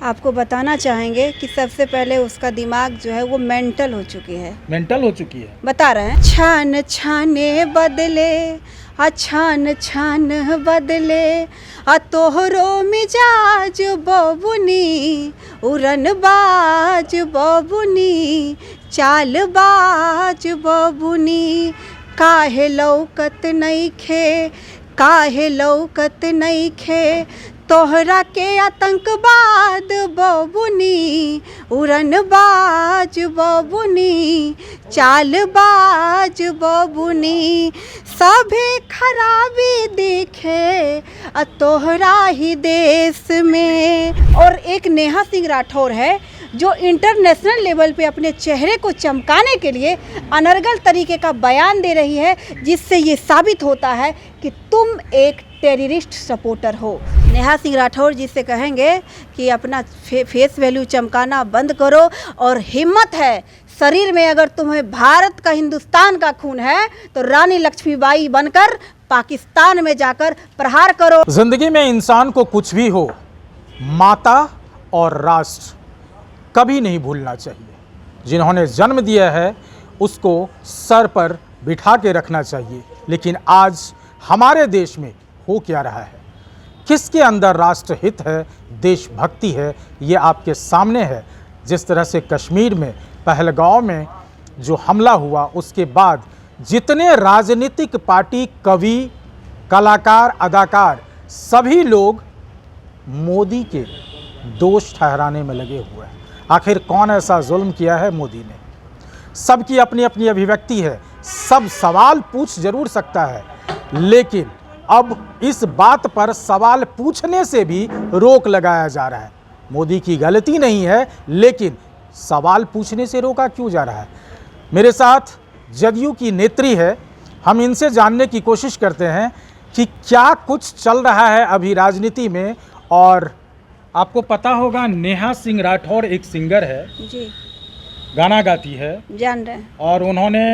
आपको बताना चाहेंगे कि सबसे पहले उसका दिमाग जो है वो मेंटल हो चुकी है। मेंटल हो चुकी है। बता रहे हैं। छान छाने बदले छान छान बदले तोहरो मिजाज बबुनी उड़न बाज बबुनी चालबाज बबुनी काहे लौकत नइखे तोहरा के आतंकवाद बबुनी उड़नबाज बबुनी चालबाज बबुनी सभे खराबी दिखे तोहरा ही देश में। और एक नेहा सिंह राठौर है जो इंटरनेशनल लेवल पे अपने चेहरे को चमकाने के लिए अनर्गल तरीके का बयान दे रही है, जिससे ये साबित होता है कि तुम एक टेररिस्ट सपोर्टर हो। नेहा सिंह राठौर जिससे कहेंगे कि अपना फेस वैल्यू चमकाना बंद करो, और हिम्मत है शरीर में अगर तुम्हें भारत का हिंदुस्तान का खून है तो रानी लक्ष्मीबाई बनकर पाकिस्तान में जाकर प्रहार करो। जिंदगी में इंसान को कुछ भी हो, माता और राष्ट्र कभी नहीं भूलना चाहिए। जिन्होंने जन्म दिया है उसको सर पर बिठा के रखना चाहिए। लेकिन आज हमारे देश में हो क्या रहा है, किसके अंदर राष्ट्र हित है, देशभक्ति है, ये आपके सामने है। जिस तरह से कश्मीर में पहलगांव में जो हमला हुआ, उसके बाद जितने राजनीतिक पार्टी, कवि, कलाकार, अदाकार, सभी लोग मोदी के दोष ठहराने में लगे हुए हैं। आखिर कौन ऐसा जुल्म किया है मोदी ने? सबकी अपनी अपनी अभिव्यक्ति है, सब सवाल पूछ जरूर सकता है, लेकिन अब इस बात पर सवाल पूछने से भी रोक लगाया जा रहा है। मोदी की गलती नहीं है, लेकिन सवाल पूछने से रोका क्यों जा रहा है? मेरे साथ जदयू की नेत्री है, हम इनसे जानने की कोशिश करते हैं कि क्या कुछ चल रहा है अभी राजनीति में। और आपको पता होगा नेहा सिंह राठौर एक सिंगर है जी, गाना गाती है, जान रहे हैं। और उन्होंने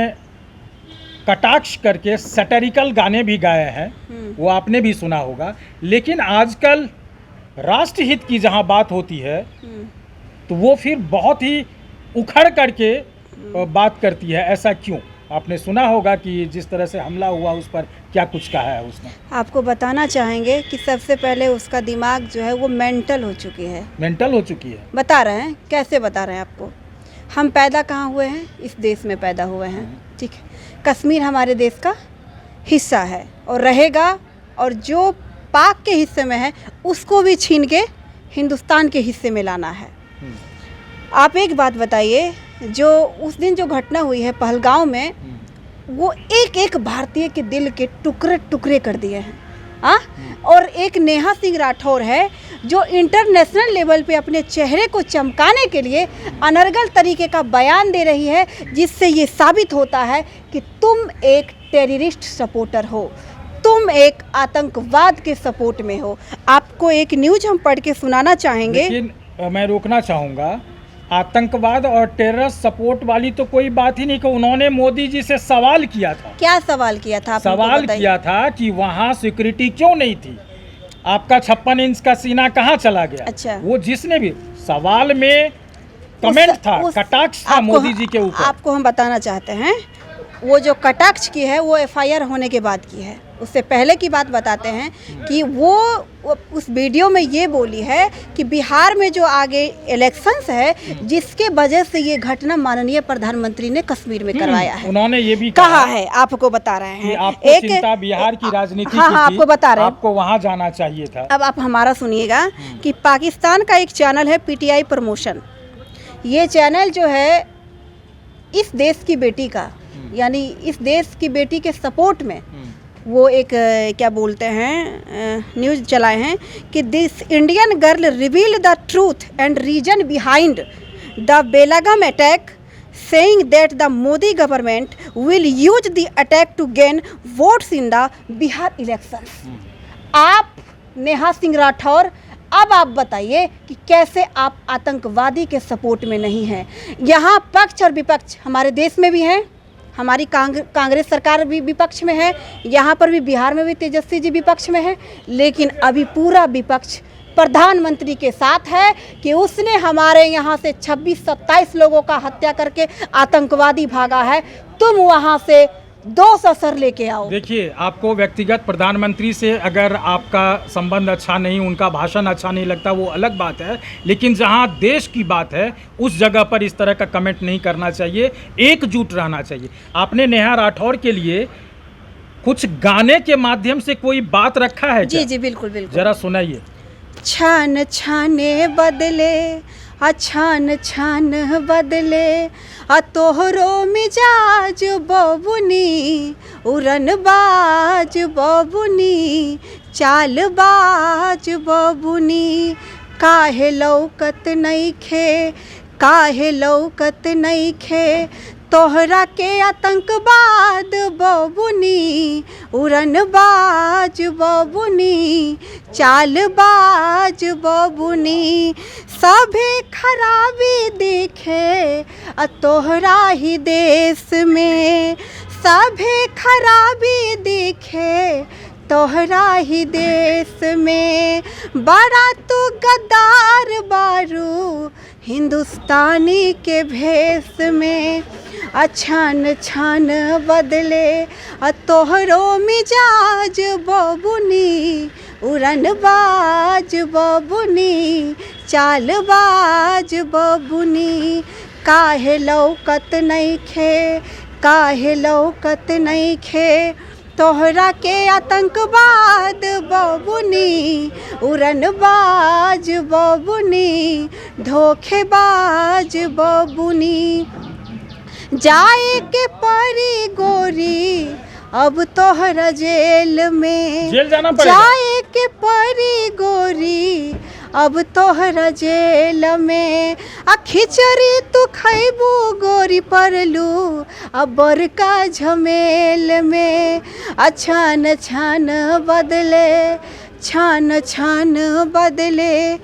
कटाक्ष करके सैटिरिकल गाने भी गाए हैं, वो आपने भी सुना होगा। लेकिन आजकल राष्ट्रहित की जहां बात होती है तो वो फिर बहुत ही उखड़ करके बात करती है। ऐसा क्यों? आपने सुना होगा कि जिस तरह से हमला हुआ उस पर क्या कुछ कहा है उसने। आपको बताना चाहेंगे कि सबसे पहले उसका दिमाग जो है वो मेंटल हो चुकी है। मेंटल हो चुकी है। बता रहे हैं, कैसे बता रहे हैं आपको। हम पैदा कहाँ हुए हैं? इस देश में पैदा हुए हैं, ठीक है। कश्मीर हमारे देश का हिस्सा है और रहेगा, और जो पाक के हिस्से में है उसको भी छीन के हिंदुस्तान के हिस्से में लाना है। आप एक बात बताइए, जो उस दिन जो घटना हुई है पहलगांव में, वो एक एक भारतीय के दिल के टुकड़े टुकड़े कर दिए हैं। और एक नेहा सिंह राठौर है जो इंटरनेशनल लेवल पे अपने चेहरे को चमकाने के लिए अनर्गल तरीके का बयान दे रही है, जिससे ये साबित होता है कि तुम एक टेररिस्ट सपोर्टर हो, तुम एक आतंकवाद के सपोर्ट में हो। आपको एक न्यूज़ हम पढ़ के सुनाना चाहेंगे। लेकिन मैं रोकना चाहूँगा, आतंकवाद और टेरर सपोर्ट वाली तो कोई बात ही नहीं कि उन्होंने मोदी जी से सवाल किया था। क्या सवाल किया था? सवाल किया था कि वहाँ सिक्योरिटी क्यों नहीं थी, आपका 56 इंच का सीना कहाँ चला गया। अच्छा। वो जिसने भी सवाल में कमेंट था, कटाक्ष था मोदी जी के ऊपर। आपको हम बताना चाहते हैं, वो जो कटाक्ष की है वो एफआईआर होने के बाद की है। उससे पहले की बात बताते हैं कि वो उस वीडियो में ये बोली है कि बिहार में जो आगे इलेक्शंस है, जिसके वजह से ये घटना माननीय प्रधानमंत्री ने कश्मीर में करवाया है। उन्होंने ये भी कहा है। आपको बता रहे हैं, आपको चिंता बिहार की राजनीति हाँ, की हाँ, आपको बता रहे हैं, आपको वहाँ जाना चाहिए था। अब आप हमारा सुनिएगा कि पाकिस्तान का एक चैनल है पीटीआई प्रमोशन। ये चैनल जो है इस देश की बेटी का, यानी इस देश की बेटी के सपोर्ट में वो एक क्या बोलते हैं न्यूज़ चलाए हैं कि this Indian girl reveal the truth and reason behind the Belgaum attack, saying that the Modi government will use the attack to gain votes in the Bihar elections. आप नेहा सिंह राठौर, अब आप बताइए कि कैसे आप आतंकवादी के सपोर्ट में नहीं हैं। यहाँ पक्ष और विपक्ष हमारे देश में भी हैं, हमारी कांग्रेस सरकार भी विपक्ष में है, यहाँ पर भी बिहार में भी तेजस्वी जी विपक्ष में है, लेकिन अभी पूरा विपक्ष प्रधानमंत्री के साथ है कि उसने हमारे यहाँ से 26-27 लोगों का हत्या करके आतंकवादी भागा है। तुम वहाँ से 200 सर लेके आओ। देखिए, आपको व्यक्तिगत प्रधानमंत्री से अगर आपका संबंध अच्छा नहीं, उनका भाषण अच्छा नहीं लगता, वो अलग बात है, लेकिन जहां देश की बात है उस जगह पर इस तरह का कमेंट नहीं करना चाहिए, एकजुट रहना चाहिए। आपने नेहा राठौर के लिए कुछ गाने के माध्यम से कोई बात रखा है क्या? जी जी बिल्कुल बिल्कुल, जरा सुनाइए। छान छाने बदले छान छान बदले तोहरो मिजाज बबुनी, उड़न बाज बबुनी, चाल बाज बबुनी, काहे लौकत नइखे, काहे लौकत नइखे तोहरा के आतंकवाद बबुनी, उड़न बाज बबुनी, चालबाज बबुनी, सभे खराबी दिखे तोहरा ही देश में, सभे खराबी दिखे तोहरा ही देश में, बड़ा तू गद्दार बारू हिंदुस्तानी के भेष में, छान छान बदले तोहरो मिजाज बबुनी, उड़न बाज बबुनी, चालबाज बबुनी, काहे लौकत नइखे, काहे लौकत नइखे तोहरा के आतंकवाद बबुनी, उड़न बाज बबुनी, धोखेबाज बबुनी, जाए के परी गोरी अब तोहरा जेल में, जेल जाना पड़ेगा। जाए के परी गोरी अब तोहरा जेल में, खिचड़ी तू खैबू गोरी परलू अब बड़का झमेल में, छान छान बदले छान छान बदले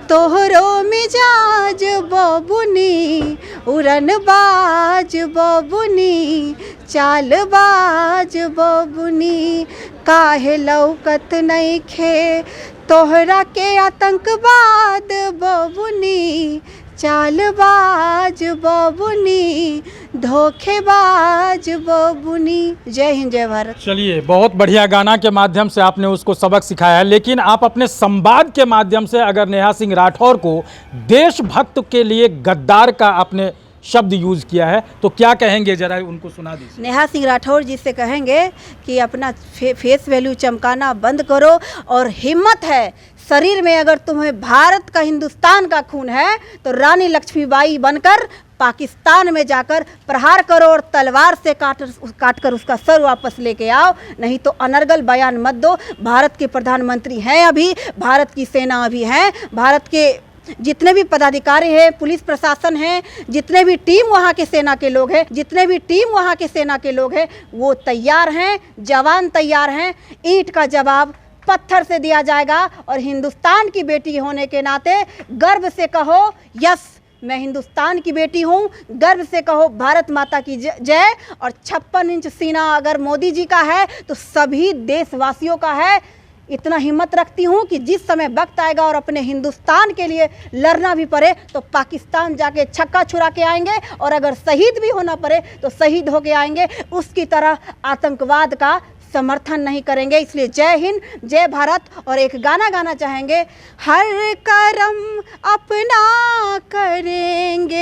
तोहरो मिजाज बबुनी, उड़न बाज बबुनी, चालबाज बबुनी, काहे लौकत नइखे तोहरा के आतंकवाद बबुनी, चालबाज बबुनी, धोखेबाज बबुनी। जय हिंद, जय भारत। चलिए, बहुत बढ़िया गाना के माध्यम से आपने उसको सबक सिखाया है, लेकिन आप अपने संवाद के माध्यम से अगर नेहा सिंह राठौर को देशभक्त के लिए गद्दार का आपने शब्द यूज किया है तो क्या कहेंगे, जरा उनको सुना दीजिए। नेहा सिंह राठौर जी से कहेंगे कि अपना फेस वैल्यू चमकाना बंद करो, और हिम्मत है शरीर में अगर तुम्हें भारत का, हिंदुस्तान का खून है तो रानी लक्ष्मीबाई बनकर पाकिस्तान में जाकर प्रहार करो और तलवार से काट कर उसका सर वापस लेके आओ, नहीं तो अनर्गल बयान मत दो। भारत के प्रधानमंत्री हैं अभी, भारत की सेना अभी है, भारत के जितने भी पदाधिकारी हैं, पुलिस प्रशासन है, जितने भी टीम वहाँ के सेना के लोग हैं, जितने भी टीम वहाँ के सेना के लोग हैं, वो तैयार हैं, जवान तैयार हैं। ईंट का जवाब पत्थर से दिया जाएगा, और हिंदुस्तान की बेटी होने के नाते गर्व से कहो, यस मैं हिंदुस्तान की बेटी हूँ, गर्व से कहो भारत माता की जय। और 56 इंच सीना अगर मोदी जी का है तो सभी देशवासियों का है। इतना हिम्मत रखती हूँ कि जिस समय वक्त आएगा और अपने हिंदुस्तान के लिए लड़ना भी पड़े तो पाकिस्तान जाके छक्का छुड़ा के आएंगे, और अगर शहीद भी होना पड़े तो शहीद होके आएंगे। उसकी तरह आतंकवाद का समर्थन नहीं करेंगे। इसलिए जय हिंद, जय भारत। और एक गाना गाना चाहेंगे, हर करम अपना करेंगे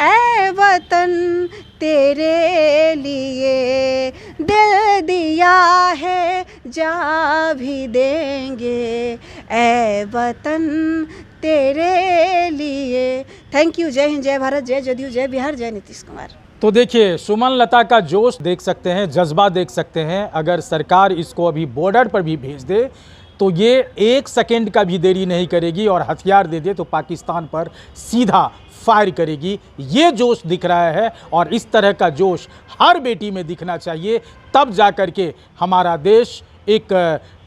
ए वतन तेरे लिए, दिल दिया है जा भी देंगे ए वतन तेरे लिए। Thank you. जय हिंद, जय भारत, जय जदयू, जय बिहार, जय नीतीश कुमार। तो देखिए, सुमन लता का जोश देख सकते हैं, जज्बा देख सकते हैं। अगर सरकार इसको अभी बॉर्डर पर भी भेज दे तो ये 1 सेकेंड का भी देरी नहीं करेगी, और हथियार दे दे तो पाकिस्तान पर सीधा फायर करेगी। ये जोश दिख रहा है, और इस तरह का जोश हर बेटी में दिखना चाहिए, तब जा कर के हमारा देश एक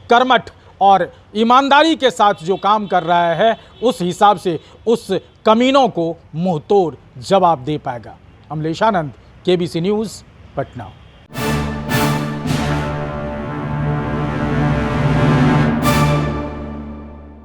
कर्मठ और ईमानदारी के साथ जो काम कर रहा है उस हिसाब से उस कमीनों को मुंह तोड़ जवाब दे पाएगा। अमलेश आनंद, केबीसी न्यूज़, पटना।